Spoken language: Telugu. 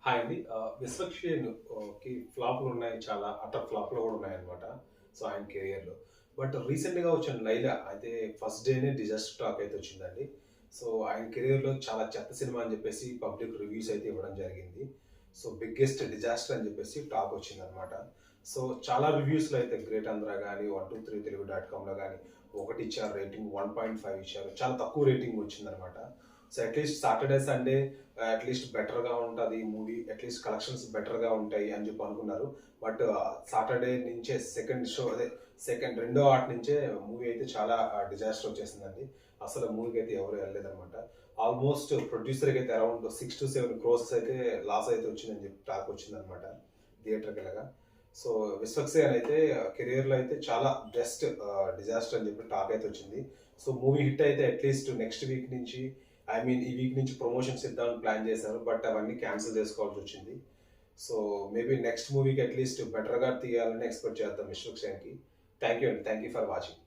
హాయ్ అండి. 'విశ్వక్షేణుకి' ఫ్లాపులు ఉన్నాయి. చాలా అటర్ ఫ్లాప్‌లు కూడా ఉన్నాయన్నమాట. సో, ఆయన కెరియర్‌లో. బట్ రీసెంట్‌గా వచ్చిన 'లైలా' అయితే ఫస్ట్ డేనే డిజాస్టర్ టాక్ అయితే వచ్చిందండి. సో, ఆయన కెరియర్‌లో చాలా చెత్త సినిమా అని చెప్పేసి పబ్లిక్ రివ్యూస్ అయితే ఇవ్వడం జరిగింది. సో, బిగ్గెస్ట్ డిజాస్టర్ అని చెప్పేసి టాక్ వచ్చిందన్నమాట. సో, చాలా రివ్యూస్‌లో అయితే గ్రేట్ ఆంధ్ర గాని, 123 తెలుగు డాట్ కామ్‌లో గాని 1 ఇచ్చారు రేటింగ్, 1.5 ఇచ్చారు. చాలా తక్కువ రేటింగ్ వచ్చిందన్నమాట. So at least Saturday Sunday at least బెటర్‌గా ఉంటది మూవీ. అట్లీస్ట్ కలెక్షన్స్ బెటర్‌గా ఉంటాయి అని చెప్పి అనుకున్నారు. బట్ సాటర్డే నుంచే సెకండ్ షో అదే రెండో ఆట నుంచే మూవీ అయితే చాలా డిజాస్టర్ వచ్చేసిందండి. అసలు మూవీకి అయితే ఎవరు వెళ్ళలేదన్నమాట. ఆల్మోస్ట్ ప్రొడ్యూసర్‌కి అయితే అరౌండ్ 6-7 క్రోర్స్ అయితే లాస్ అయితే వచ్చిందని చెప్పి టాక్ వచ్చిందన్నమాట థియేటర్‌కి వెళ్ళగా. సో, విశ్వక్సేన్ అయితే కెరియర్‌లో అయితే చాలా బెస్ట్ డిజాస్టర్ అని చెప్పి టాక్ అయితే వచ్చింది. సో, మూవీ హిట్ అయితే అట్లీస్ట్ నెక్స్ట్ వీక్ నుంచి ఈ వీక్ నుంచి ప్రమోషన్స్ ఇద్దామని ప్లాన్ చేశారు. బట్ అవన్నీ క్యాన్సిల్ చేసుకోవాల్సి వచ్చింది. సో మేబీ నెక్స్ట్ మూవీకి అట్లీస్ట్ బెటర్‌గా తీయాలని ఎక్స్‌పెక్ట్ చేద్దాం విశ్వక్ సేన్‌కి. థ్యాంక్ యూ అండి. Thank you for watching.